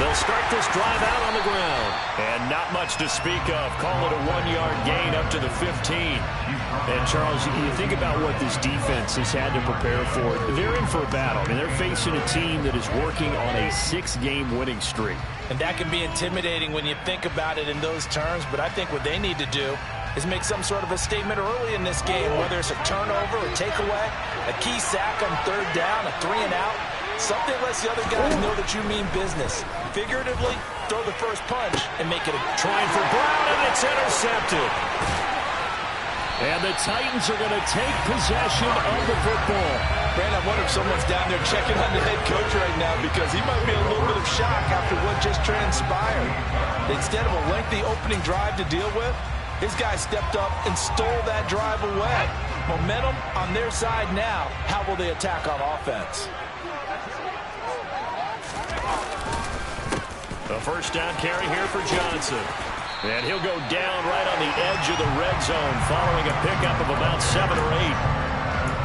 They'll start this drive out on the ground. And not much to speak of. Call it a 1-yard gain up to the 15. And, Charles, you think about what this defense has had to prepare for. They're in for a battle. I mean, they're facing a team that is working on a 6-game winning streak. And that can be intimidating when you think about it in those terms. But I think what they need to do is make some sort of a statement early in this game, whether it's a turnover or takeaway, a key sack on 3rd down, a 3-and-out. Something lets the other guys know that you mean business. Figuratively, throw the first punch and make it a... Trying for Brown, and it's intercepted. And the Titans are going to take possession of the football. Brandon, I wonder if someone's down there checking on the head coach right now because he might be a little bit of shock after what just transpired. Instead of a lengthy opening drive to deal with, his guy stepped up and stole that drive away. Momentum on their side now. How will they attack on offense? The first down carry here for Johnson. And he'll go down right on the edge of the red zone following a pickup of about 7 or 8.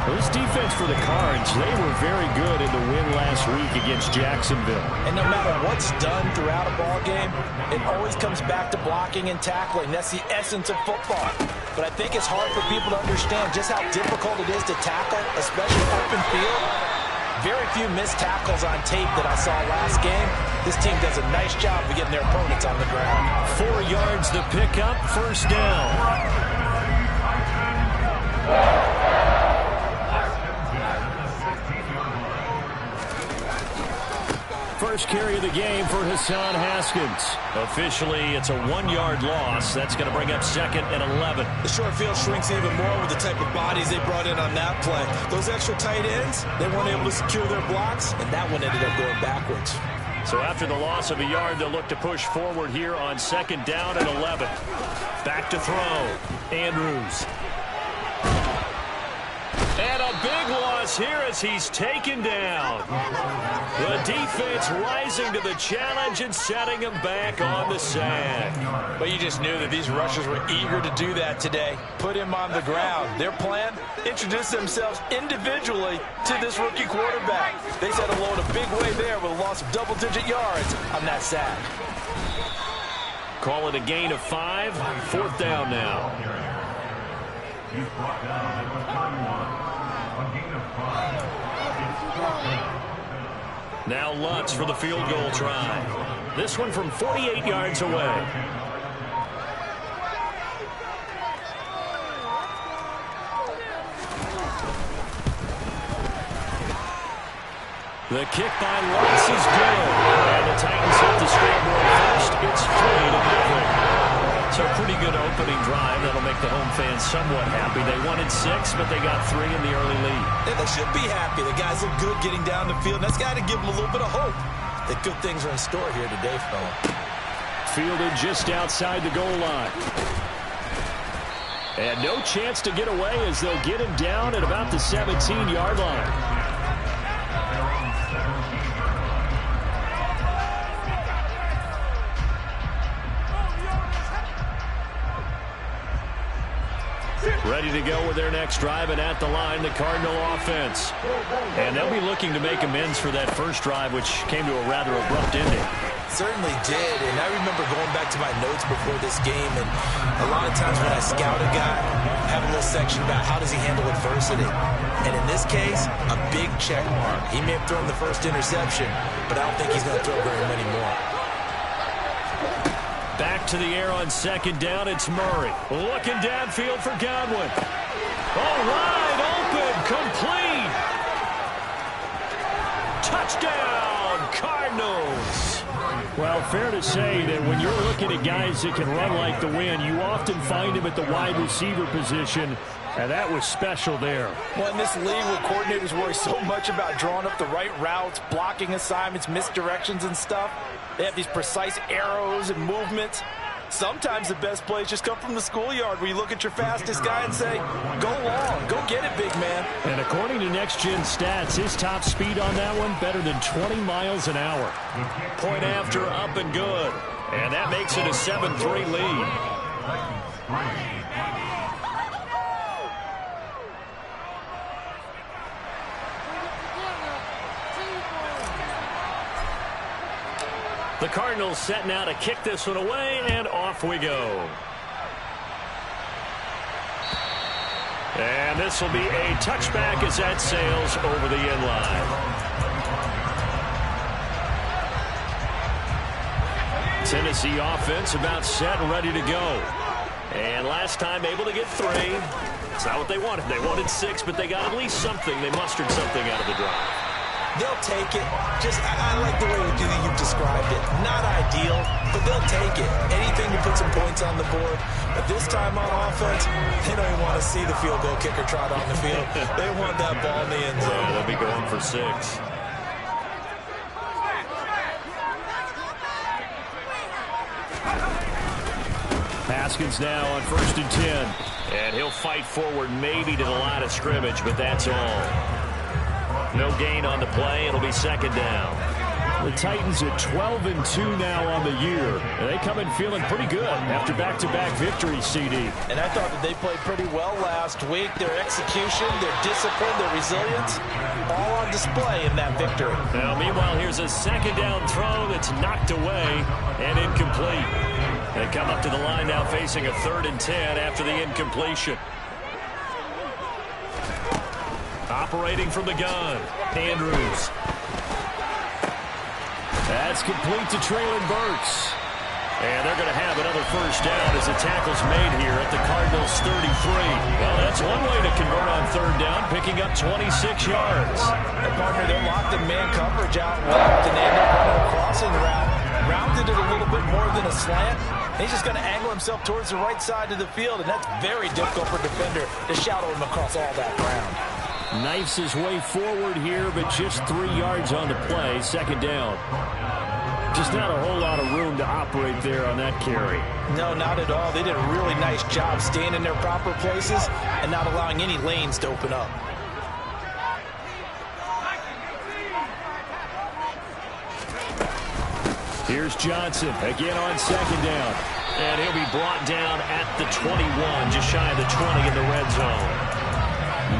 Well, this defense for the Cards, they were very good in the win last week against Jacksonville. And no matter what's done throughout a ball game, it always comes back to blocking and tackling. That's the essence of football. But I think it's hard for people to understand just how difficult it is to tackle, especially open field. Very few missed tackles on tape that I saw last game. This team does a nice job of getting their opponents on the ground. 4 yards the pickup, first down. First carry of the game for Hassan Haskins. Officially, it's a 1-yard loss. That's going to bring up 2nd and 11. The short field shrinks even more with the type of bodies they brought in on that play. Those extra tight ends, they weren't able to secure their blocks, and that one ended up going backwards. So after the loss of a yard, they'll look to push forward here on 2nd down and 11. Back to throw. Andrews. And a big loss here as he's taken down. The defense rising to the challenge and setting him back on the sack. But you just knew that these rushers were eager to do that today. Put him on the ground. Their plan, introduce themselves individually to this rookie quarterback. They set a load a big way there with a loss of double-digit yards on that sack. Call it a gain of 5. 4th down now. He's brought down at the 21. A gain of 5. Now Lutz for the field goal try. This one from 48 yards away. The kick by Lutz is good. And the Titans hit the scoreboard first. It's 3-0. So pretty good opening drive. That'll make the home fans somewhat happy. They wanted 6, but they got 3 in the early lead. Yeah, they should be happy. The guys look good getting down the field. That's got to give them a little bit of hope that good things are in store here today for them. Fielded just outside the goal line. And no chance to get away as they'll get him down at about the 17-yard line. Ready to go with their next drive, and at the line, the Cardinal offense. And they'll be looking to make amends for that first drive, which came to a rather abrupt ending. Certainly did, and I remember going back to my notes before this game, and a lot of times when I scout a guy, I have a little section about how does he handle adversity. And in this case, a big check mark. He may have thrown the first interception, but I don't think he's going to throw very many more. Back to the air on 2nd down, it's Murray. Looking downfield for Godwin. All wide open, complete. Touchdown, Cardinals. Well, fair to say that when you're looking at guys that can run like the wind, you often find them at the wide receiver position, and that was special there. Well, in this league where coordinators worry so much about drawing up the right routes, blocking assignments, misdirections and stuff, they have these precise arrows and movements. Sometimes the best plays just come from the schoolyard where you look at your fastest guy and say, go long, go get it, big man. And according to Next Gen Stats, his top speed on that one, better than 20 miles an hour. Point after, up and good. And that makes it a 7-3 lead. The Cardinals set now to kick this one away, and off we go. And this will be a touchback as that sails over the end line. Tennessee offense about set and ready to go. And last time able to get 3. It's not what they wanted. They wanted 6, but they got at least something. They mustered something out of the drive. They'll take it. I like the way you've described it. Not ideal, but they'll take it. Anything to put some points on the board. But this time on offense, they don't even want to see the field goal kicker trot on the field. They want that ball in the end zone. Yeah, they'll be going for 6. Haskins now on 1st and 10. And he'll fight forward maybe to the line of scrimmage, but that's all. No gain on the play. It'll be 2nd down. The Titans at 12-2 now on the year. And they come in feeling pretty good after back-to-back victories, CD. And I thought that they played pretty well last week. Their execution, their discipline, their resilience, all on display in that victory. Now, meanwhile, here's a 2nd down throw that's knocked away and incomplete. They come up to the line now facing a 3rd and 10 after the incompletion. Operating from the gun, Andrews. That's complete to Traylon Burks. And they're going to have another 1st down as the tackle's made here at the Cardinals' 33. Well, that's one way to convert on 3rd down, picking up 26 yards. And partner, they're locked in man coverage out left, and they end up running a crossing route. Rounded it a little bit more than a slant. He's just going to angle himself towards the right side of the field, and that's very difficult for a defender to shadow him across all that ground. Knifes his way forward here, but just 3 yards on the play. 2nd down. Just not a whole lot of room to operate there on that carry. No, not at all. They did a really nice job staying in their proper places and not allowing any lanes to open up. Here's Johnson again on 2nd down. And he'll be brought down at the 21, just shy of the 20 in the red zone.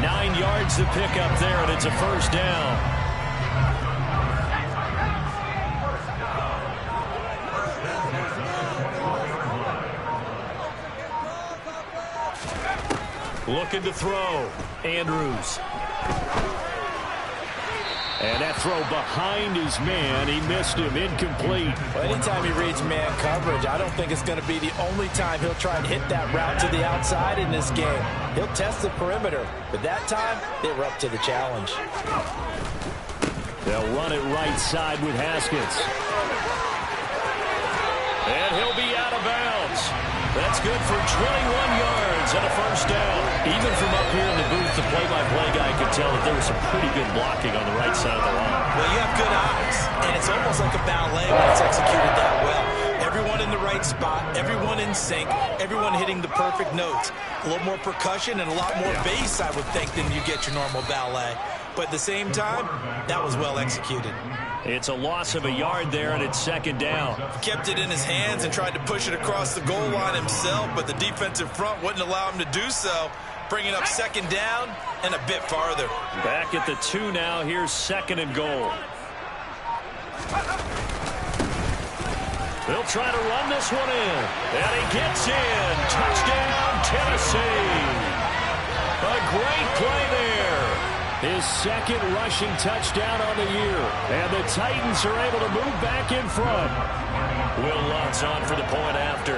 9 yards to pick up there, and it's a 1st down. Looking to throw. Andrews. And that throw behind his man. He missed him. Incomplete. Well, anytime he reads man coverage, I don't think it's going to be the only time he'll try and hit that route to the outside in this game. He'll test the perimeter. But that time, they were up to the challenge. They'll run it right side with Haskins. And he'll be out of bounds. That's good for 21 yards and a 1st down. Even from up here in the booth, the play-by-play guy could tell that there was some pretty good blocking on the right side of the line. Well, you have good eyes, and it's almost like a ballet when it's executed that well. Everyone in the right spot, everyone in sync, everyone hitting the perfect notes. A little more percussion and a lot more bass, I would think, than you get your normal ballet. But at the same time, that was well executed. It's a loss of a yard there, and it's 2nd down. Kept it in his hands and tried to push it across the goal line himself, but the defensive front wouldn't allow him to do so. Bringing up 2nd down and a bit farther. Back at the 2 now. Here's 2nd and goal. They'll try to run this one in. And he gets in. Touchdown, Tennessee. A great play there. His 2nd rushing touchdown on the year. And the Titans are able to move back in front. Will Lutz on for the point after.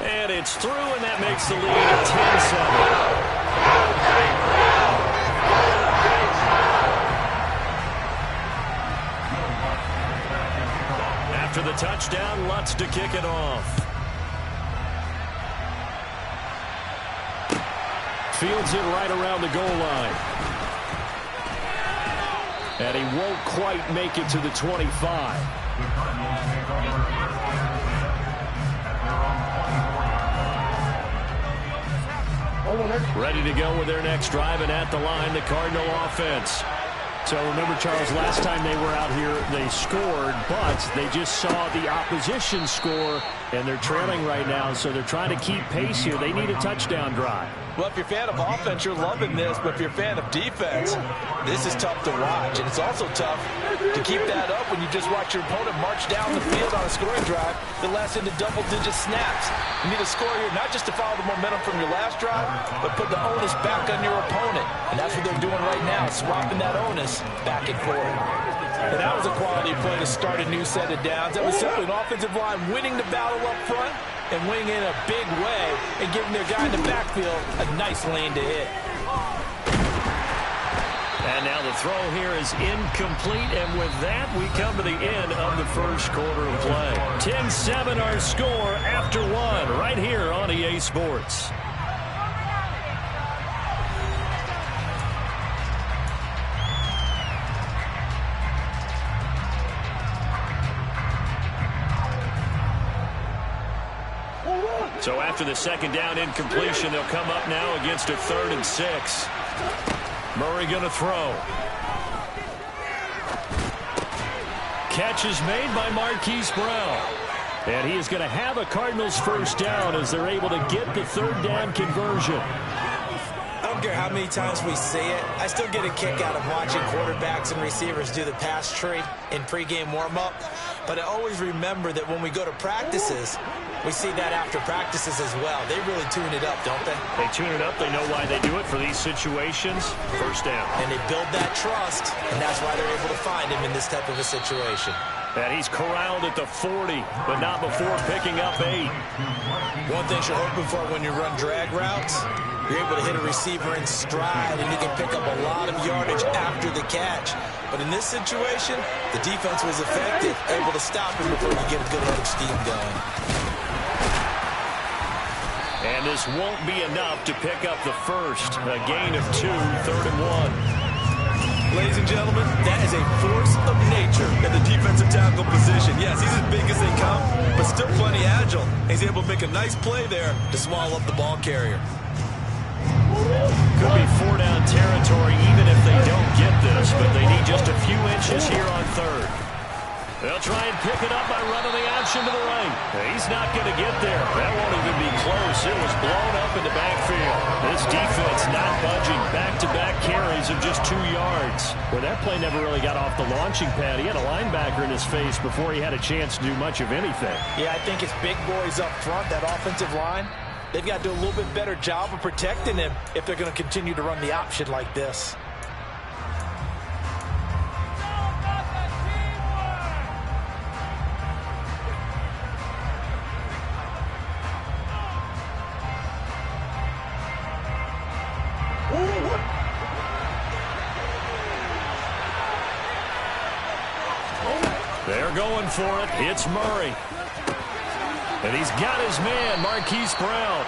And it's through, and that makes the lead 10-7. After the touchdown, Lutz to kick it off. Fields it right around the goal line. And he won't quite make it to the 25. Ready to go with their next drive, and at the line, the Cardinal offense. So remember, Charles, last time they were out here, they scored, but they just saw the opposition score, and they're trailing right now, so they're trying to keep pace here. They need a touchdown drive. Well, if you're a fan of offense, you're loving this, but if you're a fan of defense, this is tough to watch. And it's also tough to keep that up when you just watch your opponent march down the field on a scoring drive that lasts into double-digit snaps. You need a score here not just to follow the momentum from your last drive, but put the onus back on your opponent. And that's what they're doing right now, swapping that onus back and forth. And that was a quality play to start a new set of downs. That was simply an offensive line winning the battle up front and winning in a big way and giving their guy in the backfield a nice lane to hit. And now the throw here is incomplete, and with that, we come to the end of the first quarter of play. 10-7 our score after one, right here on EA Sports. So after the second down incompletion, they'll come up now against a 3rd and 6. Murray going to throw. Catch is made by Marquise Brown. And he is going to have a Cardinals first down as they're able to get the 3rd down conversion. I don't care how many times we see it. I still get a kick out of watching quarterbacks and receivers do the pass tree in pregame warm-up. But I always remember that when we go to practices, we see that after practices as well. They really tune it up, don't they? They tune it up. They know why they do it for these situations. First down. And they build that trust, and that's why they're able to find him in this type of a situation. And he's corralled at the 40, but not before picking up 8. One thing you're hoping for when you run drag routes, you're able to hit a receiver in stride, and you can pick up a lot of yardage after the catch. But in this situation, the defense was effective, able to stop him before you get a good head of steam going. And this won't be enough to pick up the first. A gain of 2, 3rd and 1. Ladies and gentlemen, that is a force of nature in the defensive tackle position. Yes, he's as big as they come, but still plenty agile. He's able to make a nice play there to swallow up the ball carrier. Could be 4-down territory even if they don't get this, but they need just a few inches here on 3rd. They'll try and pick it up by running the option to the right. He's not going to get there. That won't even be close. It was blown up in the backfield. This defense not budging. Back-to-back carries of just 2 yards. Well, that play never really got off the launching pad. He had a linebacker in his face before he had a chance to do much of anything. Yeah, I think it's big boys up front, that offensive line. They've got to do a little bit better job of protecting him if they're going to continue to run the option like this. They're going for it. It's Murray. And he's got his man, Marquise Brown.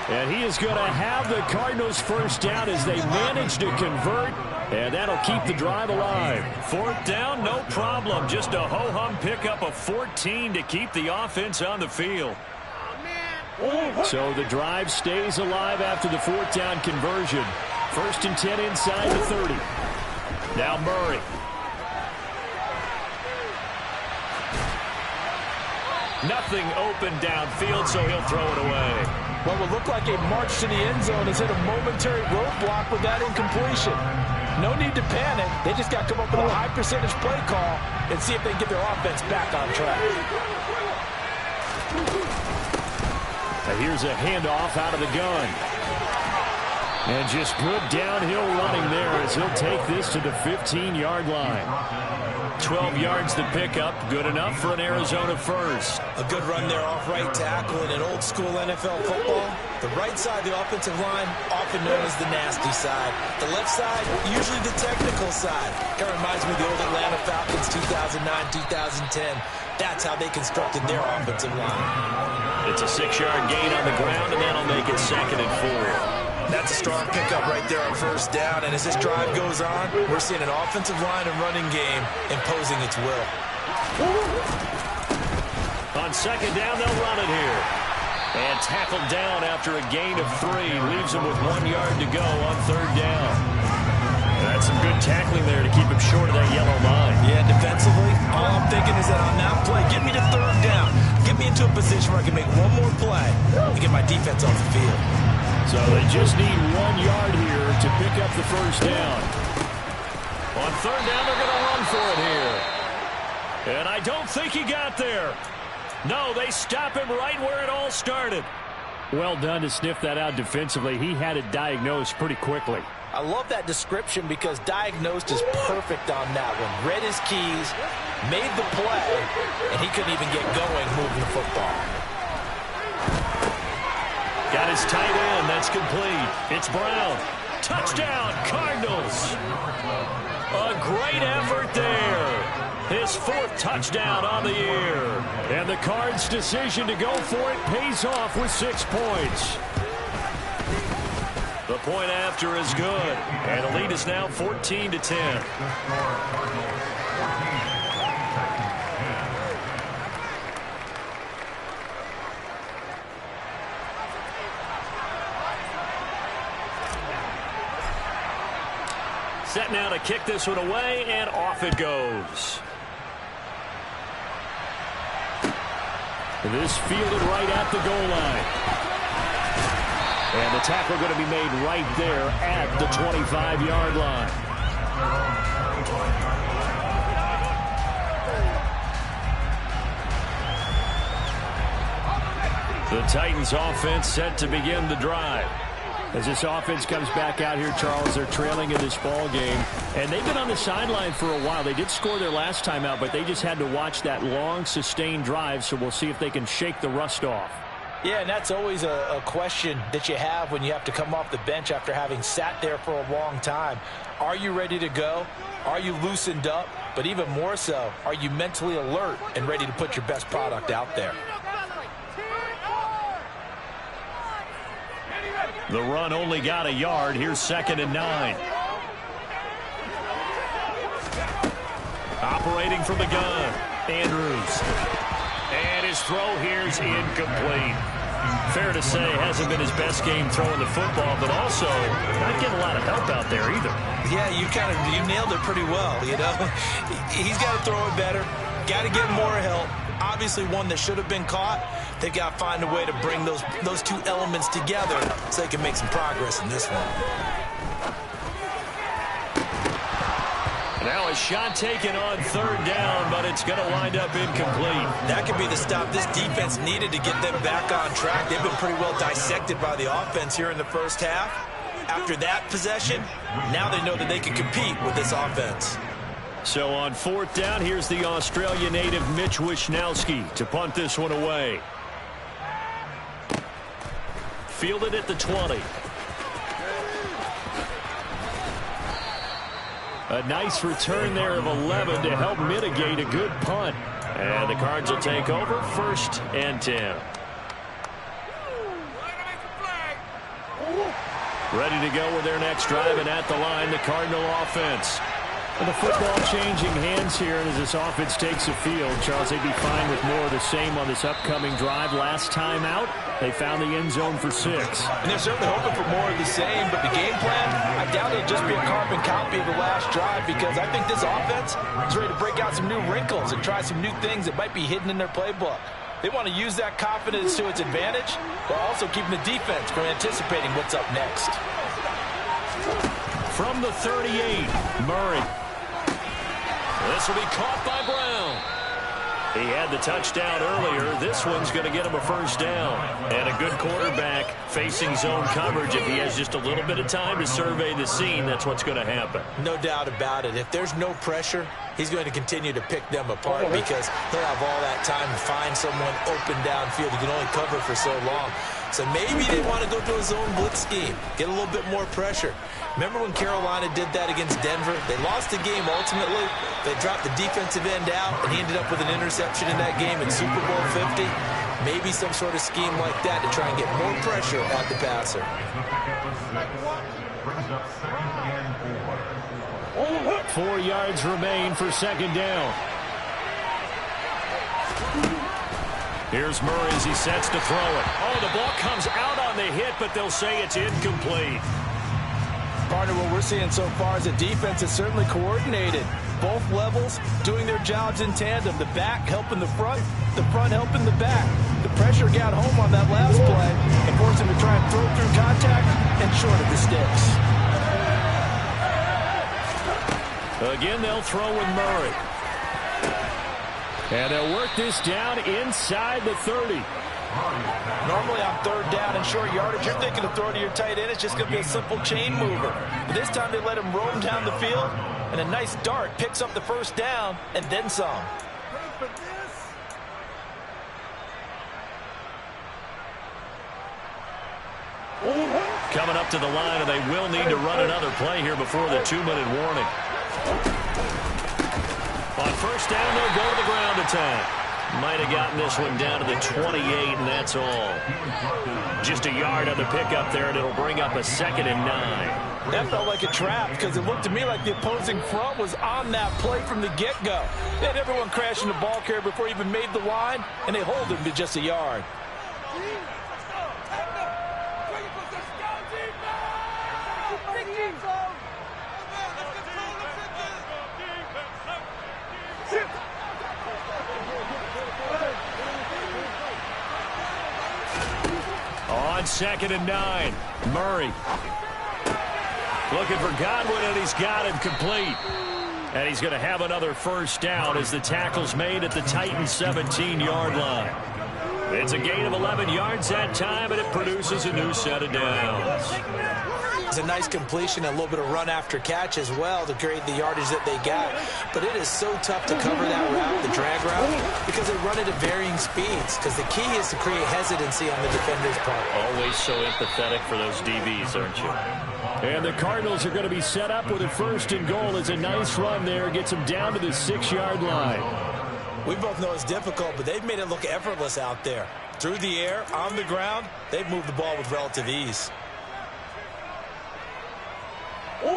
And he is going to have the Cardinals first down as they manage to convert. And that'll keep the drive alive. 4th down, no problem. Just a ho-hum pickup of 14 to keep the offense on the field. So the drive stays alive after the 4th down conversion. 1st and 10 inside the 30. Now Murray. Nothing open downfield, so he'll throw it away. What will look like a march to the end zone has hit a momentary roadblock with that incompletion. No need to panic. They just got to come up with a high percentage play call and see if they can get their offense back on track. Now here's a handoff out of the gun. And just good downhill running there as he'll take this to the 15-yard line. 12 yards to pick up. Good enough for an Arizona first. A good run there off right tackle in an old-school NFL football. The right side of the offensive line, often known as the nasty side. The left side, usually the technical side. Kind of reminds me of the old Atlanta Falcons 2009, 2010. That's how they constructed their offensive line. It's a 6-yard gain on the ground, and that'll make it 2nd and 4. That's a strong pickup right there on 1st down. And as this drive goes on, we're seeing an offensive line and running game imposing its will. On 2nd down, they'll run it here. And tackled down after a gain of 3. Leaves him with 1 yard to go on 3rd down. That's some good tackling there to keep him short of that yellow line. Yeah, defensively, all I'm thinking is that on that play, get me to 3rd down. Get me into a position where I can make one more play and get my defense off the field. So they just need 1 yard here to pick up the first down. On third down, they're going to run for it here. And I don't think he got there. No, they stop him right where it all started. Well done to sniff that out defensively. He had it diagnosed pretty quickly. I love that description because diagnosed is perfect on that one. Read his keys, made the play, and he couldn't even get going moving the football. Got his tight end. That's complete. It's Brown. Touchdown, Cardinals. A great effort there. His 4th touchdown on the year. And the Cards' decision to go for it pays off with 6 points. The point after is good. And the lead is now 14-10. Set now to kick this one away, and off it goes. This fielded right at the goal line. And the tackle going to be made right there at the 25-yard line. The Titans offense set to begin the drive. As this offense comes back out here, Charles, they're trailing in this ball game. And they've been on the sideline for a while. They did score their last time out, but they just had to watch that long, sustained drive, so we'll see if they can shake the rust off. Yeah, and that's always a question that you have when you have to come off the bench after having sat there for a long time. Are you ready to go? Are you loosened up? But even more so, are you mentally alert and ready to put your best product out there? The run only got a yard. Here's 2nd and 9. Operating from the gun, Andrews. And his throw here's incomplete. Fair to say, hasn't been his best game throwing the football, but also not getting a lot of help out there either. Yeah, you nailed it pretty well, you know. He's got to throw it better, got to get more help. Obviously one that should have been caught. They've got to find a way to bring those 2 elements together so they can make some progress in this one. Now a shot taken on 3rd down, but it's going to wind up incomplete. That could be the stop this defense needed to get them back on track. They've been pretty well dissected by the offense here in the first half. After that possession, now they know that they can compete with this offense. So on 4th down, here's the Australia native Mitch Wishnowsky to punt this one away. Fielded at the 20. A nice return there of 11 to help mitigate a good punt. And the Cards will take over 1st and 10. Ready to go with their next drive, and at the line, the Cardinal offense. And the football changing hands here, and as this offense takes the field, Charles, they'd be fine with more of the same on this upcoming drive. Last time out, they found the end zone for 6. And they're certainly hoping for more of the same, but the game plan, I doubt it'll just be a carbon copy of the last drive, because I think this offense is ready to break out some new wrinkles and try some new things that might be hidden in their playbook. They want to use that confidence to its advantage, while also keeping the defense from anticipating what's up next. From the 38, Murray. This will be caught by Brown. He had the touchdown earlier. This one's going to get him a first down. And a good quarterback facing zone coverage. If he has just a little bit of time to survey the scene, that's what's going to happen. No doubt about it. If there's no pressure, he's going to continue to pick them apart because he'll have all that time to find someone open downfield. He can only cover for so long. So maybe they want to go to a zone blitz scheme, get a little bit more pressure. Remember when Carolina did that against Denver? They lost the game ultimately. They dropped the defensive end out, and he ended up with an interception in that game in Super Bowl 50. Maybe some sort of scheme like that to try and get more pressure at the passer. 4 yards remain for 2nd down. Here's Murray as he sets to throw it. Oh, the ball comes out on the hit, but they'll say it's incomplete. Partner, what we're seeing so far is a defense that's certainly coordinated. Both levels doing their jobs in tandem. The back helping the front helping the back. The the pressure got home on that last play and forced him to try and throw through contact and short of the sticks. Again, they'll throw with Murray. And they'll work this down inside the 30. Normally on third down and short yardage, you're thinking to throw to your tight end. It's just going to be a simple chain mover. But this time they let him roam down the field, and a nice dart picks up the first down and then some. Coming up to the line, and they will need to run another play here before the 2-minute warning. On first down, they'll go to the ground attack. Might have gotten this one down to the 28, and that's all. Just a yard on the pickup there, and it'll bring up a 2nd and 9. That felt like a trap because it looked to me like the opposing front was on that play from the get-go. They had everyone crashing the ball carrier before he even made the line, and they hold him to just a yard. On 2nd and 9, Murray looking for Godwin, and he's got him complete. And he's going to have another first down as the tackle's made at the Titans' 17-yard line. It's a gain of 11 yards that time, and it produces a new set of downs. It's a nice completion, a little bit of run after catch as well to create the yardage that they got. But it is so tough to cover that route, the drag route, because they run it at varying speeds. Because the key is to create hesitancy on the defender's part. Always so empathetic for those DBs, aren't you? And the Cardinals are going to be set up with a 1st and goal. It's a nice run there. Gets them down to the 6-yard line. We both know it's difficult, but they've made it look effortless out there. Through the air, on the ground, they've moved the ball with relative ease. On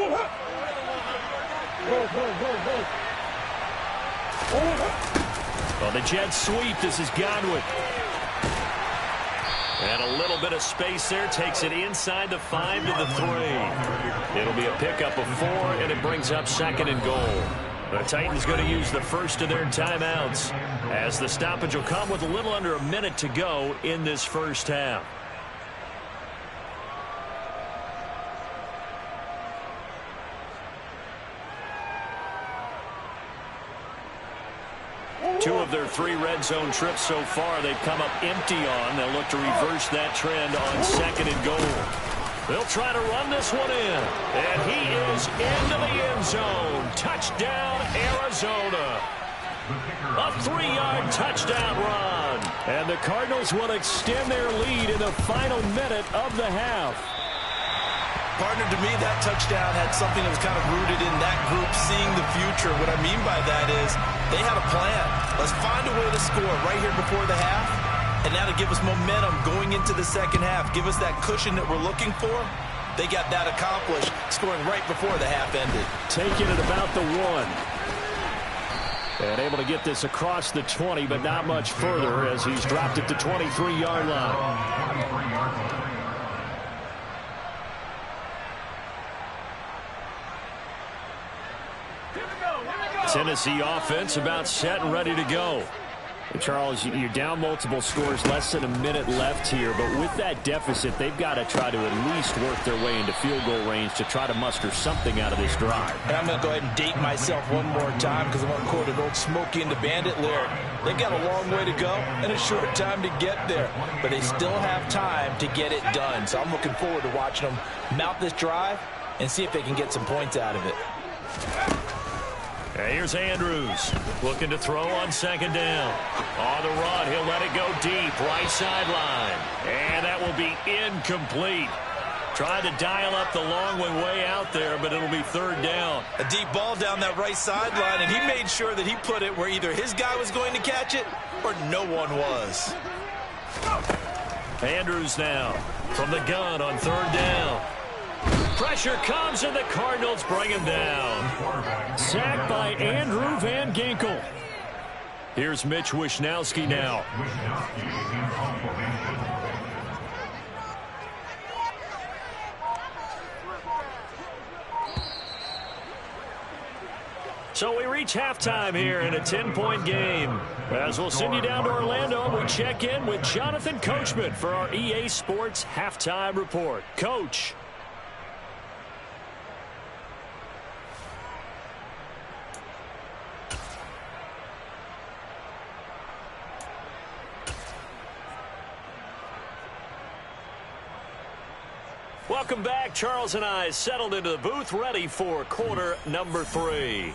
the jet sweep, this is Godwin. And a little bit of space there takes it inside the 5 to the 3. It'll be a pickup of 4, and it brings up 2nd and goal. The Titans going to use the first of their timeouts as the stoppage will come with a little under a minute to go in this first half. Two of their 3 red zone trips so far they've come up empty on. They'll look to reverse that trend on 2nd and goal. They'll try to run this one in. And he is into the end zone. Touchdown, Arizona. A 3-yard touchdown run. And the Cardinals will extend their lead in the final minute of the half. Partner, to me, that touchdown had something that was kind of rooted in that group seeing the future. What I mean by that is they had a plan. Let's find a way to score right here before the half. And now to give us momentum going into the second half, give us that cushion that we're looking for. They got that accomplished, scoring right before the half ended. Taking it about the 1. And able to get this across the 20, but not much further as he's dropped it to 23-yard line. Tennessee offense about set and ready to go. And Charles, you're down multiple scores, less than a minute left here. But with that deficit, they've got to try to at least work their way into field goal range to try to muster something out of this drive. And I'm going to go ahead and date myself one more time because I'm going to quote an old Smokey and the Bandit lyric. They've got a long way to go and a short time to get there. But they still have time to get it done. So I'm looking forward to watching them mount this drive and see if they can get some points out of it. And here's Andrews looking to throw on 2nd down. On the run, he'll let it go deep, right sideline. And that will be incomplete. Tried to dial up the long one way out there, but it'll be 3rd down. A deep ball down that right sideline, and he made sure that he put it where either his guy was going to catch it or no one was. Andrews now from the gun on 3rd down. Pressure comes, and the Cardinals bring him down. Sacked by Andrew Van Ginkel. Here's Mitch Wishnowsky now. So we reach halftime here in a 10-point game. As we'll send you down to Orlando, we check in with Jonathan Coachman for our EA Sports Halftime Report. Coach. Welcome back. Charles and I settled into the booth, ready for quarter number 3.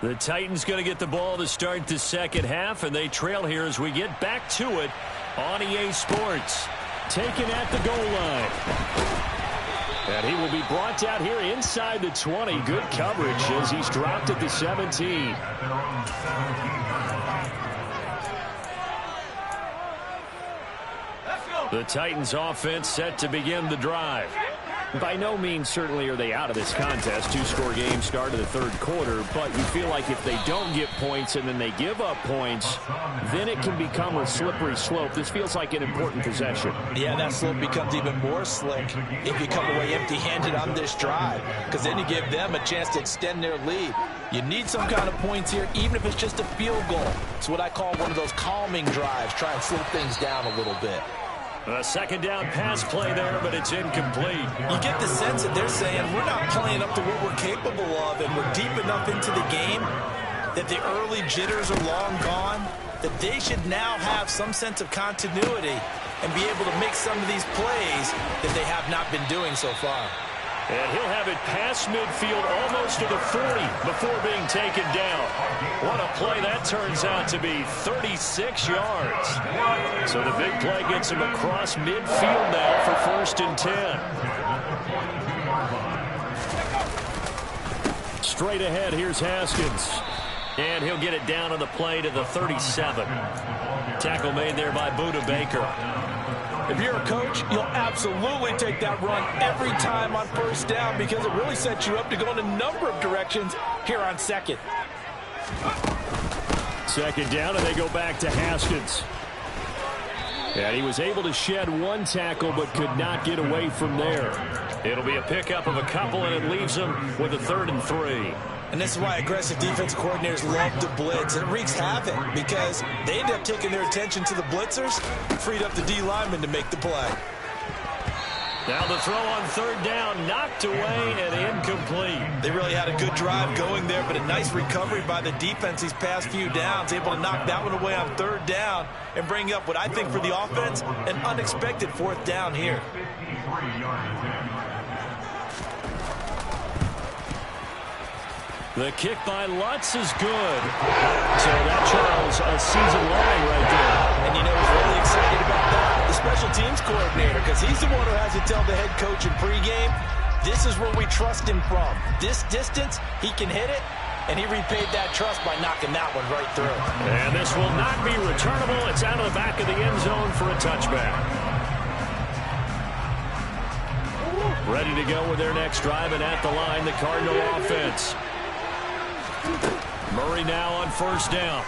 The Titans going to get the ball to start the second half, and they trail here as we get back to it on EA Sports. Taken at the goal line. And he will be brought out here inside the 20. Good coverage as he's dropped at the 17. The Titans offense set to begin the drive. By no means certainly are they out of this contest. 2-score game start of the third quarter, but you feel like if they don't get points and then they give up points, then it can become a slippery slope. This feels like an important possession. Yeah, that slope becomes even more slick if you come away empty-handed on this drive, because then you give them a chance to extend their lead. You need some kind of points here, even if it's just a field goal. It's what I call one of those calming drives. Try and slow things down a little bit. A second down pass play there, but it's incomplete. You get the sense that they're saying we're not playing up to what we're capable of, and we're deep enough into the game that the early jitters are long gone, that they should now have some sense of continuity and be able to make some of these plays that they have not been doing so far. And he'll have it past midfield almost to the 40 before being taken down. What a play that turns out to be, 36 yards. So the big play gets him across midfield now for 1st and 10. Straight ahead, here's Haskins. And he'll get it down on the play to the 37. Tackle made there by Buda Baker. If you're a coach, you'll absolutely take that run every time on 1st down because it really sets you up to go in a number of directions here on 2nd. Second down, and they go back to Haskins. And he was able to shed one tackle but could not get away from there. It'll be a pickup of a couple, and it leaves him with a 3rd and 3. And this is why aggressive defensive coordinators love to blitz. It wreaks havoc because they end up taking their attention to the blitzers, freed up the D lineman to make the play. Now the throw on 3rd down, knocked away and incomplete. They really had a good drive going there, but a nice recovery by the defense these past few downs, able to knock that one away on 3rd down and bring up what I think for the offense, an unexpected 4th down here. The kick by Lutz is good. So that, Charles, a season long right there. And you know who's really excited about that? The special teams coordinator, because he's the one who has to tell the head coach in pregame, this is where we trust him from. This distance, he can hit it, and he repaid that trust by knocking that one right through. And this will not be returnable. It's out of the back of the end zone for a touchback. Ready to go with their next drive, and at the line, the Cardinal offense. Murray now on 1st down.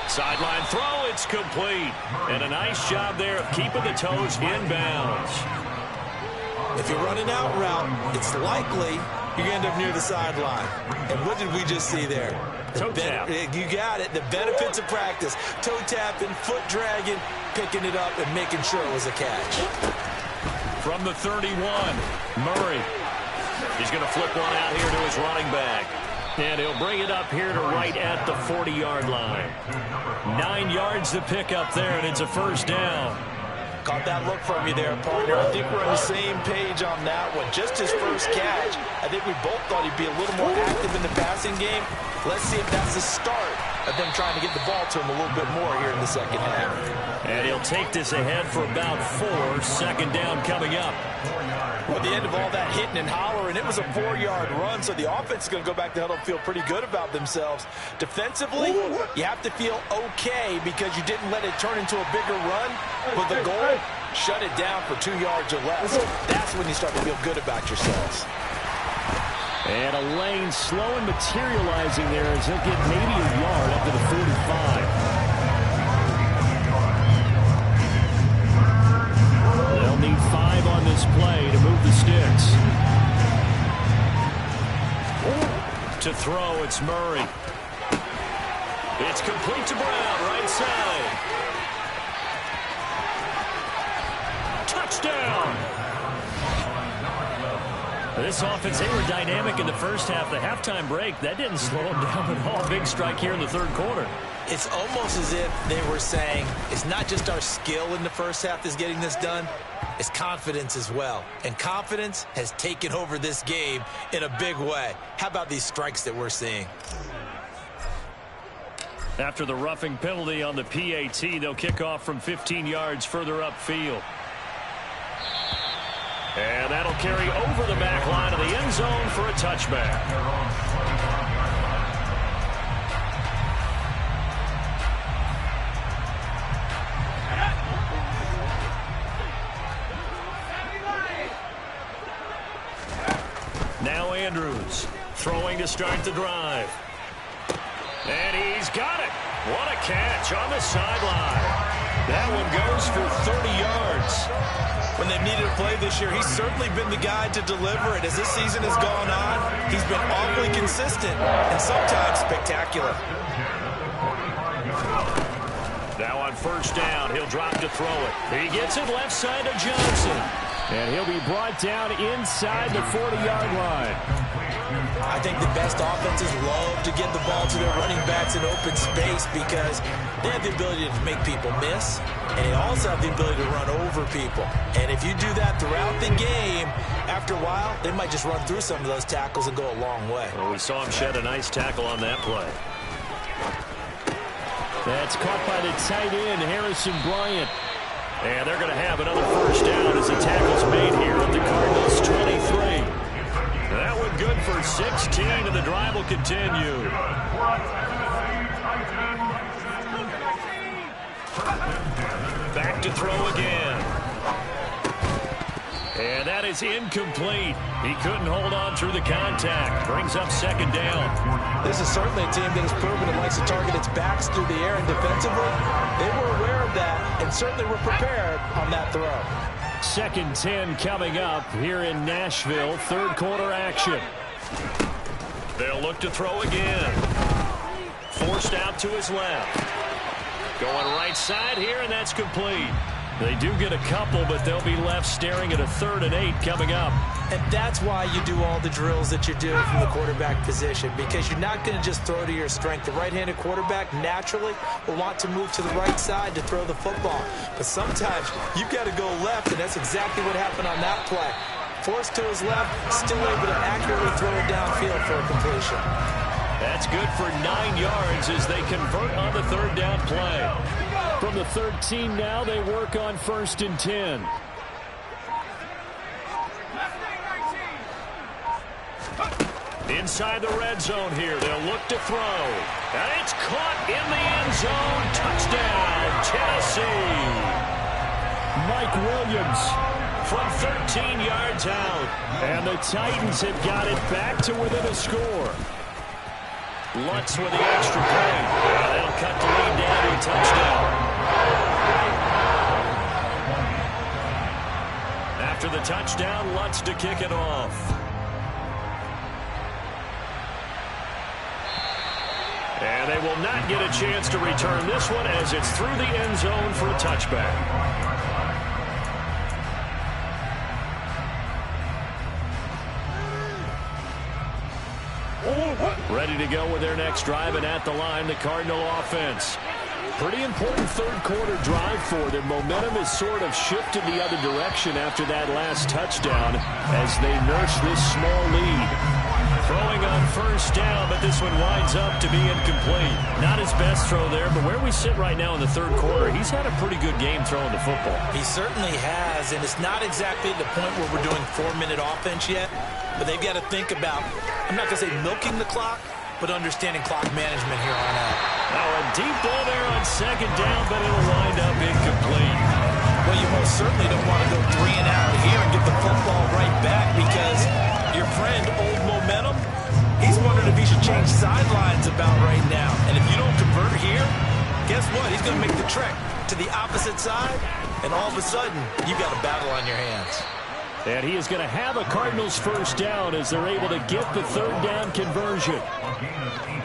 Sideline throw, it's complete. And a nice job there of keeping the toes inbounds. If you're running out route, it's likely you end up near the sideline. And what did we just see there? Toe tap. You got it. The benefits of practice. Toe tapping, foot dragging, picking it up, and making sure it was a catch. From the 31, Murray. He's going to flip one out here to his running back. And he'll bring it up here to right at the 40-yard line. 9 yards to pick up there, and it's a 1st down. Caught that look from you there, partner. I think we're on the same page on that one. Just his first catch. I think we both thought he'd be a little more active in the passing game. Let's see if that's the start of them trying to get the ball to him a little bit more here in the second half. And he'll take this ahead for about 4. 2nd down coming up. Well, at the end of all that hitting and hollering, it was a 4-yard run, so the offense is going to go back to huddle and feel pretty good about themselves. Defensively, you have to feel okay because you didn't let it turn into a bigger run. But the goal, shut it down for 2 yards or less. That's when you start to feel good about yourselves. And a lane slow and materializing there as he'll get maybe a yard up to the 45. They'll need 5 on on this play to move the sticks. To throw, it's Murray. It's complete to Brown, right side. Touchdown! This offense, they were dynamic in the first half. The halftime break, that didn't slow them down at all. Big strike here in the third quarter. It's almost as if they were saying, it's not just our skill in the first half that's getting this done, it's confidence as well. And confidence has taken over this game in a big way. How about these strikes that we're seeing? After the roughing penalty on the PAT, they'll kick off from 15 yards further upfield. And that'll carry over the back line of the end zone for a touchback. Now Andrews throwing to start the drive. And he's got it. What a catch on the sideline. That one goes for 30 yards. When they've needed a play this year, he's certainly been the guy to deliver it. As this season has gone on, he's been awfully consistent and sometimes spectacular. Now on first down, he'll drop to throw it. He gets it left side to Johnson. And he'll be brought down inside the 40-yard line. I think the best offenses love to get the ball to their running backs in open space because they have the ability to make people miss, and they also have the ability to run over people. And if you do that throughout the game, after a while, they might just run through some of those tackles and go a long way. Well, we saw him shed a nice tackle on that play. That's caught by the tight end, Harrison Bryant. And they're going to have another first down as the tackle's made here at the Cardinals' 23. That one good for 16, and the drive will continue. Back to throw again. And that is incomplete. He couldn't hold on through the contact. Brings up second down. This is certainly a team that has proven it likes to target its backs through the air, and defensively, they were aware of that and certainly were prepared on that throw. 2nd and 10 coming up here in Nashville. Third quarter action. They'll look to throw again. Forced out to his left. Going right side here, and that's complete. They do get a couple, but they'll be left staring at a 3rd and 8 coming up. And that's why you do all the drills that you're doing from the quarterback position, because you're not going to just throw to your strength. The right-handed quarterback naturally will want to move to the right side to throw the football. But sometimes you've got to go left, and that's exactly what happened on that play. Forced to his left, still able to accurately throw it downfield for a completion. That's good for 9 yards as they convert on the 3rd down play. From the 13 now, they work on 1st and 10. Inside the red zone here, they'll look to throw. And it's caught in the end zone. Touchdown, Tennessee. Mike Williams from 13 yards out. And the Titans have got it back to within a score. Lutz with the extra point. They'll cut the lead down to a touchdown. After the touchdown, Lutz to kick it off. And they will not get a chance to return this one as it's through the end zone for a touchback. Ready to go with their next drive, and at the line, the Cardinal offense. Pretty important third quarter drive for them. Momentum has sort of shifted the other direction after that last touchdown as they nurse this small lead. Throwing on first down, but this one winds up to be incomplete. Not his best throw there, but where we sit right now in the third quarter, he's had a pretty good game throwing the football. He certainly has, and it's not exactly the point where we're doing 4-minute offense yet, but they've got to think about, I'm not going to say milking the clock, but understanding clock management here on out. Now a deep ball there on second down, but it'll wind up incomplete. Well, you most certainly don't want to go 3 and out here and get the football right back because your friend, Old Momentum, he's wondering if he should change sidelines about right now. And if you don't convert here, guess what? He's going to make the trek to the opposite side, and all of a sudden, you've got a battle on your hands. And he is going to have a Cardinals first down as they're able to get the third down conversion.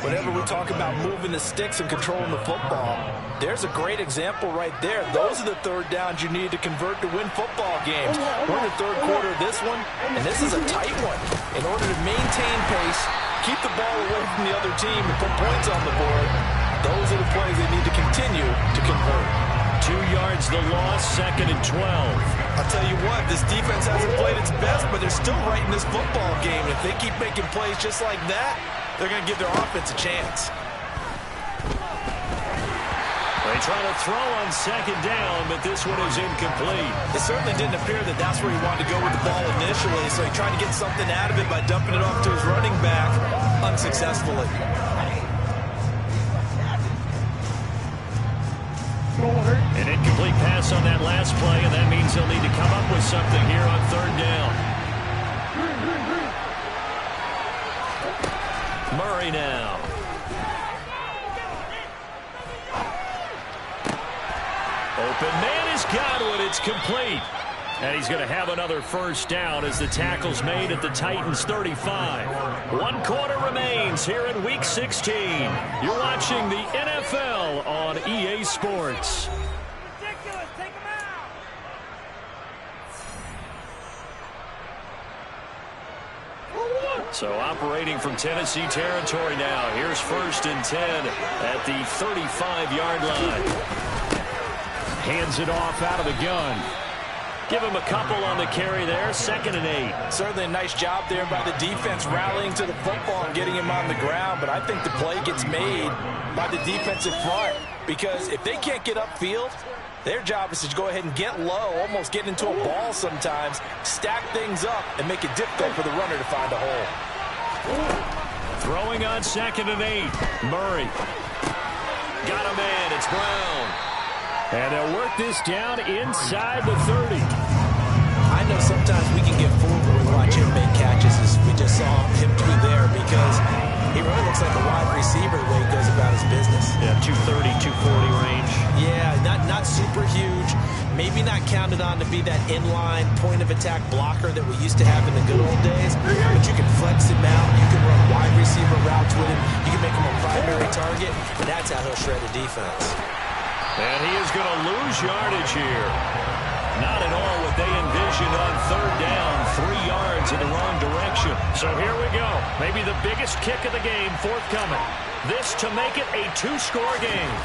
Whenever we talk about moving the sticks and controlling the football, there's a great example right there. Those are the third downs you need to convert to win football games. We're in the third quarter of this one, and this is a tight one. In order to maintain pace, keep the ball away from the other team, and put points on the board, those are the plays they need to continue to convert. 2 yards the loss, 2nd and 12. I'll tell you what, this defense hasn't played its best, but they're still right in this football game. If they keep making plays just like that, they're going to give their offense a chance. They try to throw on 2nd down, but this one is incomplete. It certainly didn't appear that that's where he wanted to go with the ball initially, so he tried to get something out of it by dumping it off to his running back unsuccessfully. An incomplete pass on that last play, and that means they'll need to come up with something here on 3rd down. Murray now. Open man has got one. It's complete. And he's going to have another first down as the tackle's made at the Titans' 35. 1 quarter remains here in Week 16. You're watching the NFL on EA Sports. Ridiculous. Take him out. So operating from Tennessee territory now. Here's 1st and 10 at the 35-yard line. Hands it off out of the gun. Give him a couple on the carry there. 2nd and 8. Certainly a nice job there by the defense rallying to the football and getting him on the ground. But I think the play gets made by the defensive front. Because if they can't get upfield, their job is to go ahead and get low, almost get into a ball sometimes, stack things up, and make it difficult for the runner to find a hole. Throwing on 2nd and 8. Murray. Got a man. It's Brown. And they'll work this down inside the 30. I know sometimes we can get fooled when we watch him make catches, as we just saw him do there, because he really looks like a wide receiver the way he goes about his business. Yeah, 230, 240 range. Yeah, not super huge. Maybe not counted on to be that inline point-of-attack blocker that we used to have in the good old days, but you can flex him out. You can run wide receiver routes with him. You can make him a primary target, and that's how he'll shred a defense. And he is going to lose yardage here. Not at all what they envisioned on 3rd down. 3 yards in the wrong direction. So here we go. Maybe the biggest kick of the game forthcoming. This to make it a 2-score game.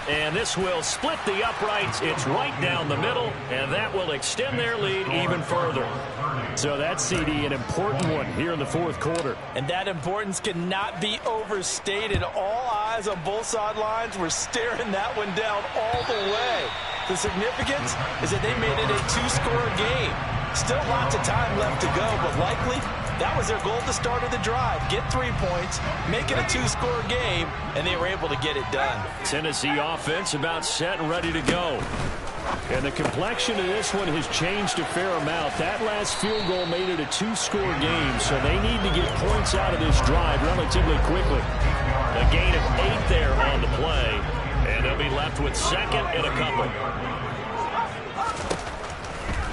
And this will split the uprights. It's right down the middle, and that will extend their lead even further. So that's, CD, an important one here in the 4th quarter. And that importance cannot be overstated. All eyes on both sidelines were staring that one down all the way. The significance is that they made it a 2-score game. Still lots of time left to go, but likely that was their goal at the start of the drive. Get 3 points, make it a 2-score game, and they were able to get it done. Tennessee offense about set and ready to go. And the complexion of this one has changed a fair amount. That last field goal made it a 2-score game, so they need to get points out of this drive relatively quickly. A gain of 8 there on the play, and they'll be left with 2nd and a couple.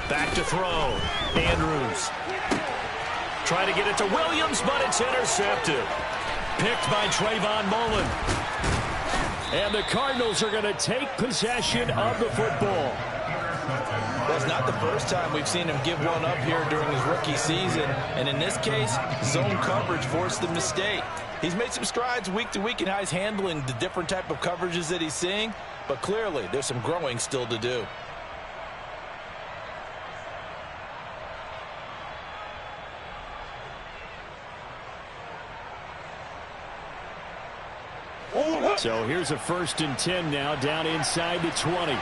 Back to throw. Andrews. Try to get it to Williams, but it's intercepted. Picked by Trayvon Mullen. And the Cardinals are going to take possession of the football. Well, it's not the first time we've seen him give one up here during his rookie season. And in this case, zone coverage forced the mistake. He's made some strides week to week in how he's handling the different type of coverages that he's seeing. But clearly, there's some growing still to do. So here's a 1st and 10 now, down inside the 20.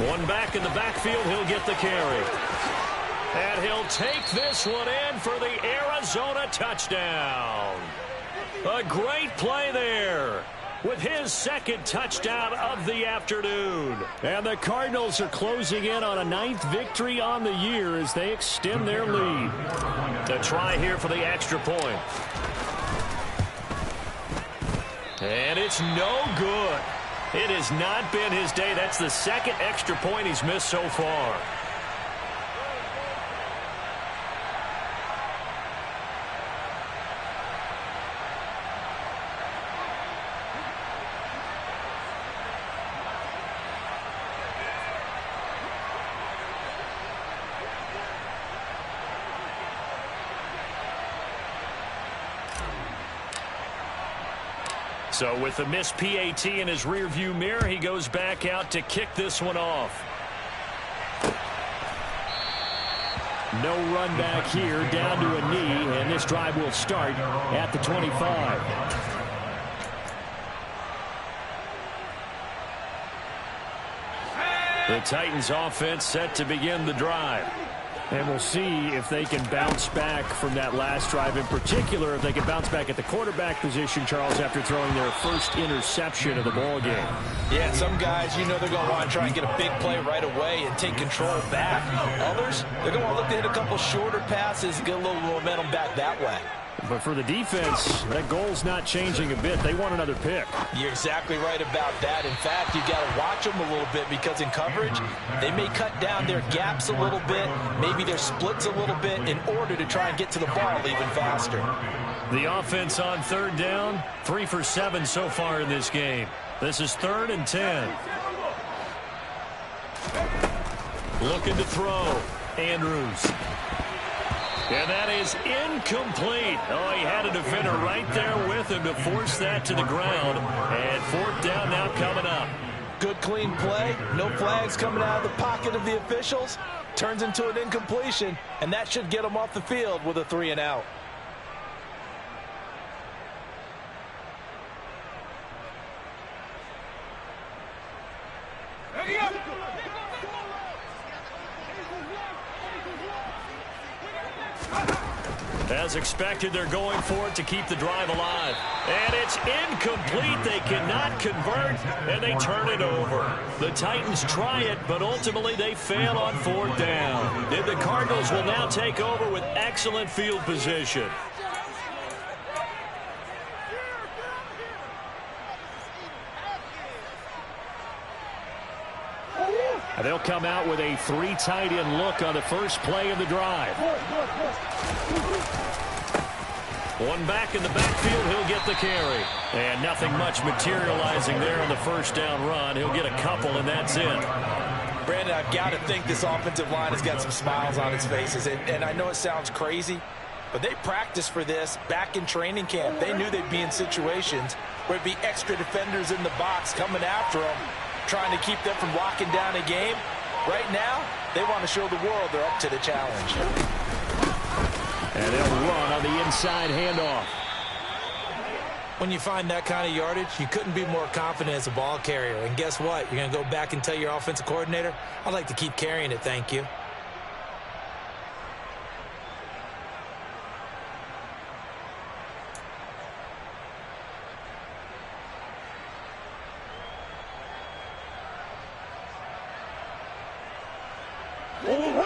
One back in the backfield, he'll get the carry. And he'll take this one in for the Arizona touchdown. A great play there, with his 2nd touchdown of the afternoon. And the Cardinals are closing in on a 9th victory on the year as they extend their lead. A try here for the extra point. And it's no good. It has not been his day. That's the second extra point he's missed so far. So with the missed PAT in his rearview mirror, he goes back out to kick this one off. No run back here, down to a knee, and this drive will start at the 25. The Titans offense set to begin the drive. And we'll see if they can bounce back from that last drive. In particular, if they can bounce back at the quarterback position, Charles, after throwing their first interception of the ball game. Yeah, some guys, you know they're going to want to try and get a big play right away and take control back. Others, they're going to want to look to hit a couple shorter passes and get a little momentum back that way. But for the defense, that goal's not changing a bit. They want another pick. You're exactly right about that. In fact, you've got to watch them a little bit because in coverage, they may cut down their gaps a little bit, maybe their splits a little bit in order to try and get to the ball even faster. The offense on third down, 3 for 7 so far in this game. This is 3rd and 10. Looking to throw. Andrews. And that is incomplete. Oh, he had a defender right there with him to force that to the ground. And 4th down now coming up. Good clean play. No flags coming out of the pocket of the officials. Turns into an incompletion, and that should get them off the field with a 3 and out. As expected, they're going for it to keep the drive alive. And it's incomplete. They cannot convert, and they turn it over. The Titans try it, but ultimately they fail on 4th down. And the Cardinals will now take over with excellent field position. They'll come out with a 3 tight end look on the first play of the drive. One back in the backfield, he'll get the carry. And nothing much materializing there on the first down run. He'll get a couple, and that's it. Brandon, I've got to think this offensive line has got some smiles on its faces. And I know it sounds crazy, but they practiced for this back in training camp. They knew they'd be in situations where it'd be extra defenders in the box coming after them, trying to keep them from locking down a game. Right now, they want to show the world they're up to the challenge. And they'll run on the inside handoff. When you find that kind of yardage, you couldn't be more confident as a ball carrier. And guess what? You're going to go back and tell your offensive coordinator, I'd like to keep carrying it, thank you.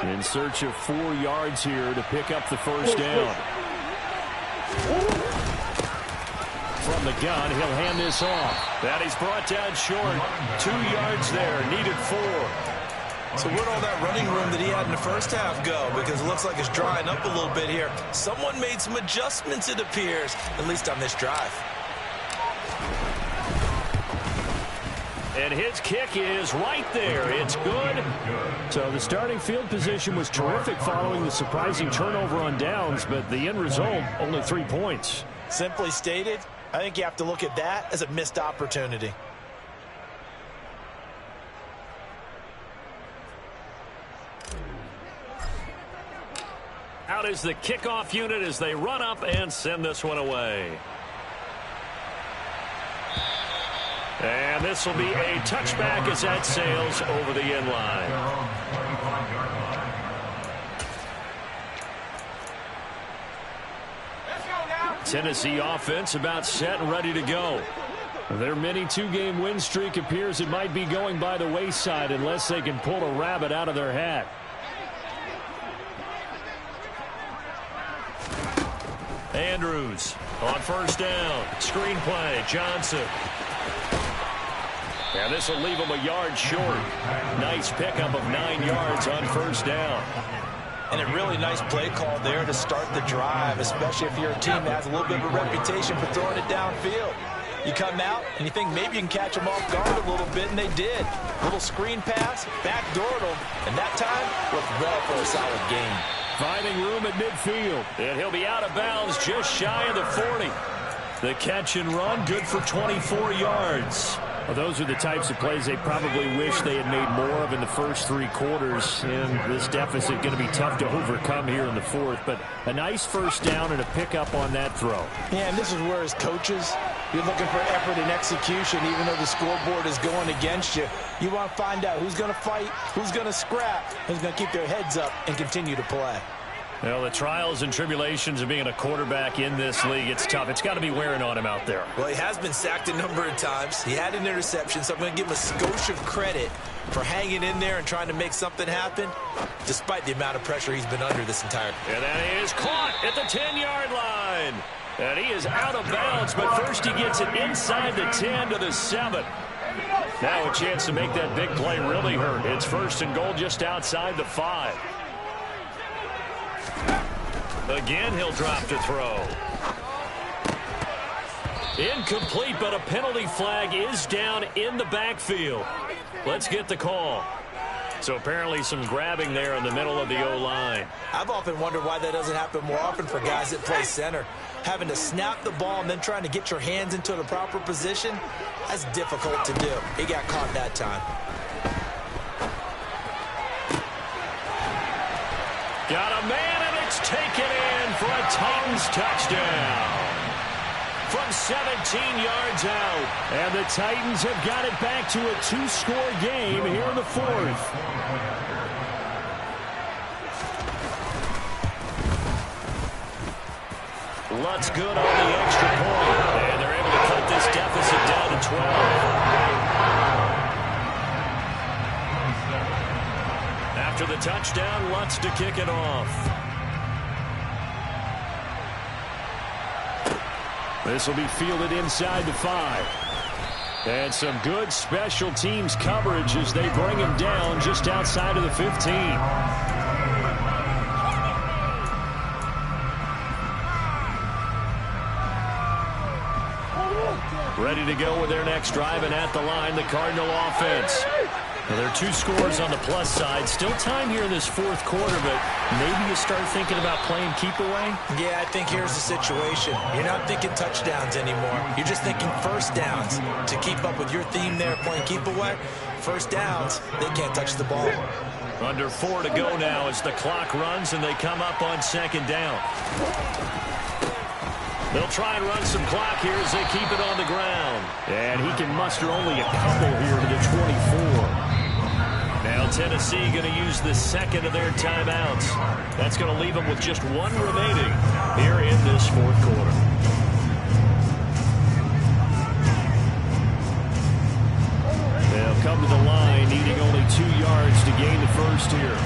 In search of 4 yards here to pick up the first down. From the gun, he'll hand this off. That he's brought down short. 2 yards there, needed 4. So where'd all that running room that he had in the first half go? Because it looks like it's drying up a little bit here. Someone made some adjustments, it appears, at least on this drive. And his kick is right there. It's good. So the starting field position was terrific following the surprising turnover on downs, but the end result, only 3 points. Simply stated, I think you have to look at that as a missed opportunity. Out is the kickoff unit as they run up and send this one away. And this will be a touchback as that sails over the end line. Tennessee offense about set and ready to go. Their mini 2-game win streak appears it might be going by the wayside unless they can pull a rabbit out of their hat. Andrews On first down, screen play, Johnson. And this will leave him a yard short. Nice pickup of 9 yards on first down. And a really nice play call there to start the drive, especially if you're a team that has a little bit of a reputation for throwing it downfield. You come out and you think maybe you can catch them off guard a little bit, and they did. Little screen pass, backdoored them, and that time looked well for a solid gain. Finding room at midfield, and he'll be out of bounds just shy of the 40. The catch and run, good for 24 yards. Well, those are the types of plays they probably wish they had made more of in the first 3 quarters. And this deficit going to be tough to overcome here in the 4th. But a nice first down and a pickup on that throw. Yeah, and this is where as coaches, you're looking for effort and execution, even though the scoreboard is going against you. You want to find out who's going to fight, who's going to scrap, who's going to keep their heads up and continue to play. Well, the trials and tribulations of being a quarterback in this league, it's tough. It's got to be wearing on him out there. Well, he has been sacked a number of times. He had an interception, so I'm going to give him a skosh of credit for hanging in there and trying to make something happen, despite the amount of pressure he's been under this entire game. And that is caught at the 10-yard line. And he is out of bounds, but first he gets it inside the 10 to the 7. Now a chance to make that big play really hurt. It's first and goal just outside the 5. Again, he'll drop to throw. Incomplete, but a penalty flag is down in the backfield. Let's get the call. So apparently some grabbing there in the middle of the O-line. I've often wondered why that doesn't happen more often for guys that play center. Having to snap the ball and then trying to get your hands into the proper position, that's difficult to do. He got caught that time. Got a man, and it's taken in for a Titans touchdown. From 17 yards out. And the Titans have got it back to a 2-score game here in the 4th. Lutz good on the extra point. And they're able to cut this deficit down to 12. After the touchdown, Lutz to kick it off. This will be fielded inside the 5. And some good special teams coverage as they bring him down just outside of the 15. Ready to go with their next drive, and at the line, the Cardinal offense. Well, there are 2 scores on the plus side. Still time here in this 4th quarter, but maybe you start thinking about playing keep away? Yeah, I think here's the situation. You're not thinking touchdowns anymore. You're just thinking first downs. To keep up with your theme there, playing keep away, first downs, they can't touch the ball. Under 4 to go now as the clock runs and they come up on 2nd down. They'll try and run some clock here as they keep it on the ground. And he can muster only a couple here to the 24. Now Tennessee going to use the 2nd of their timeouts. That's going to leave them with just 1 remaining here in this 4th quarter. They'll come to the line, needing only 2 yards to gain the first here.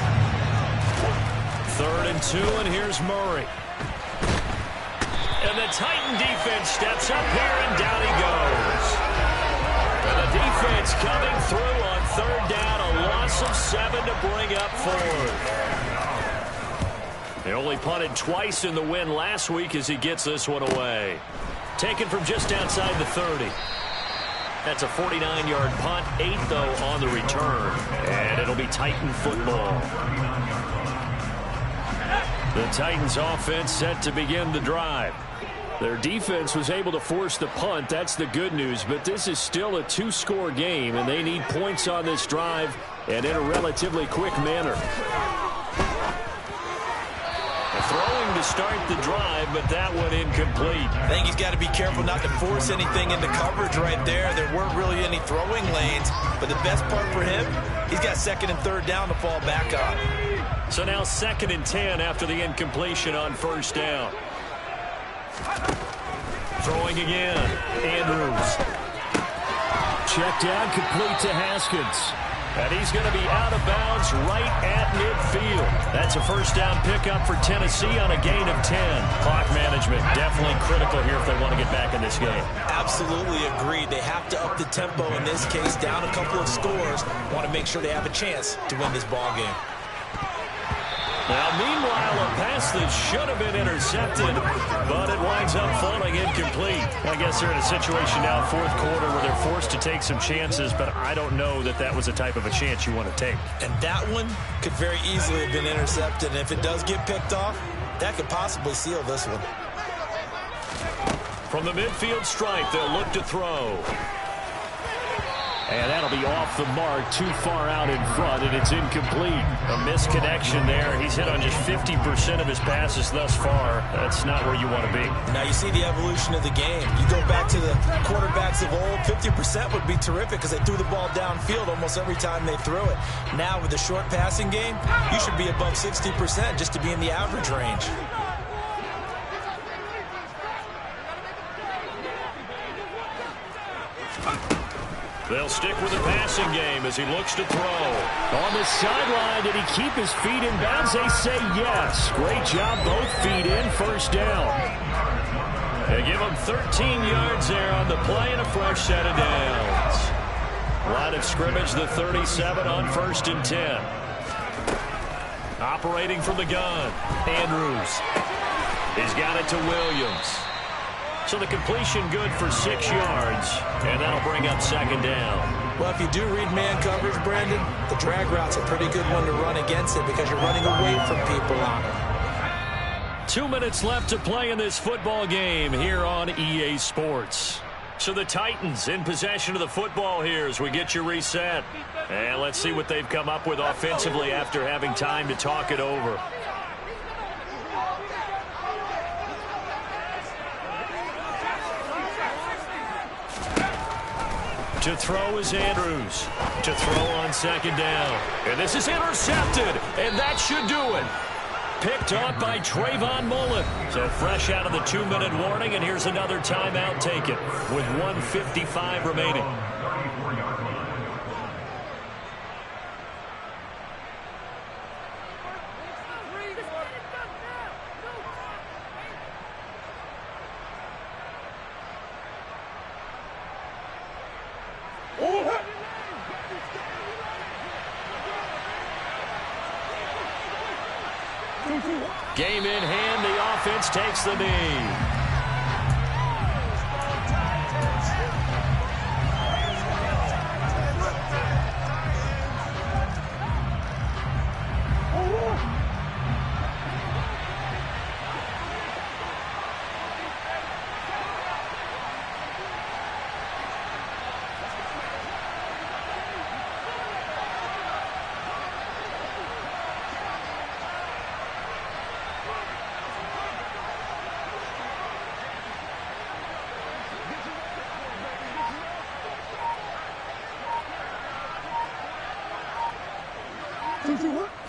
3rd and 2, and here's Murray. And the Titan defense steps up here, and down he goes. And the defense coming through on 3rd down, a loss of 7 to bring up 4th. They only punted twice in the win last week as he gets this one away. Taken from just outside the 30. That's a 49-yard punt, 8 though on the return. And it'll be Titan football. The Titans offense set to begin the drive. Their defense was able to force the punt. That's the good news. But this is still a 2-score game, and they need points on this drive and in a relatively quick manner. Throwing to start the drive, but that one incomplete. I think he's got to be careful not to force anything into coverage right there. There weren't really any throwing lanes, but the best part for him, he's got 2nd and 3rd down to fall back on. So now 2nd and 10 after the incompletion on 1st down. Throwing again. Andrews. Check down, complete to Haskins. And he's going to be out of bounds right at midfield. That's a first down pickup for Tennessee on a gain of 10. Clock management definitely critical here if they want to get back in this game. Absolutely agreed. They have to up the tempo in this case, down a couple of scores. Want to make sure they have a chance to win this ball game. Now, meanwhile, a pass that should have been intercepted, but it winds up falling incomplete. I guess they're in a situation now, fourth quarter, where they're forced to take some chances, but I don't know that that was the type of a chance you want to take. And that one could very easily have been intercepted, and if it does get picked off, that could possibly seal this one. From the midfield stripe, they'll look to throw. And that'll be off the mark, too far out in front, and it's incomplete. A misconnection there. He's hit on just 50% of his passes thus far. That's not where you want to be. Now you see the evolution of the game. You go back to the quarterbacks of old, 50% would be terrific because they threw the ball downfield almost every time they threw it. Now with the short passing game, you should be above 60% just to be in the average range. They'll stick with the passing game as he looks to throw. On the sideline, did he keep his feet in bounds? They say yes. Great job, both feet in, first down. They give him 13 yards there on the play and a fresh set of downs. Line of scrimmage, the 37 on 1st and 10. Operating from the gun, Andrews. He's got it to Williams. So the completion good for 6 yards, and that'll bring up second down. Well, if you do read man coverage, Brandon, the drag route's a pretty good one to run against it because you're running away from people on it. 2 minutes left to play in this football game here on EA Sports. So the Titans in possession of the football here as we get you reset. And let's see what they've come up with offensively after having time to talk it over. To throw is Andrews. To throw on second down. And this is intercepted. And that should do it. Picked off by Trayvon Mullen. So fresh out of the 2-minute warning. And here's another timeout taken with 1:55 remaining. Game in hand, the offense takes the knee.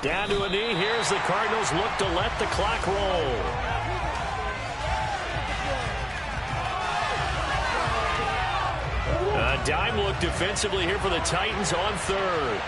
Down to a knee. Here's the Cardinals look to let the clock roll. A dime look defensively here for the Titans on third.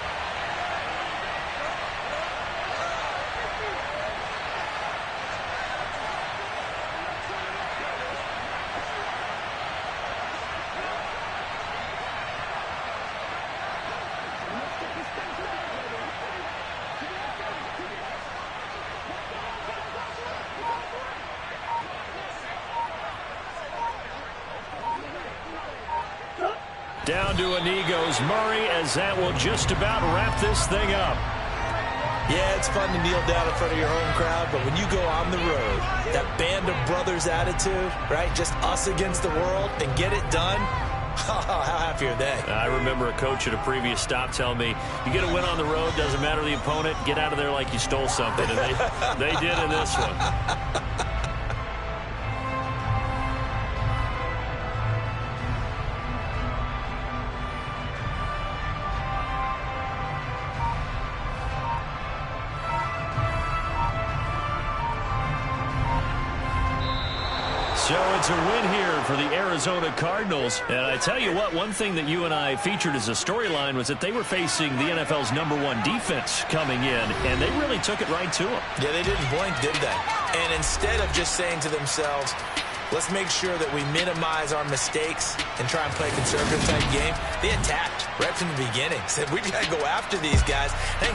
Down to a knee goes Murray as that will just about wrap this thing up. Yeah, it's fun to kneel down in front of your home crowd, but when you go on the road, that band of brothers attitude, right? Just us against the world and get it done. How happy are they? I remember a coach at a previous stop telling me, you get a win on the road, doesn't matter the opponent, get out of there like you stole something. And they did in this one. So it's a win here for the Arizona Cardinals. And I tell you what, one thing that you and I featured as a storyline was that they were facing the NFL's #1 defense coming in, and they really took it right to them. Yeah, they didn't blink, did they? And instead of just saying to themselves, let's make sure that we minimize our mistakes and try and play a conservative type game, they attacked right from the beginning. Said, we got to go after these guys. Thanks.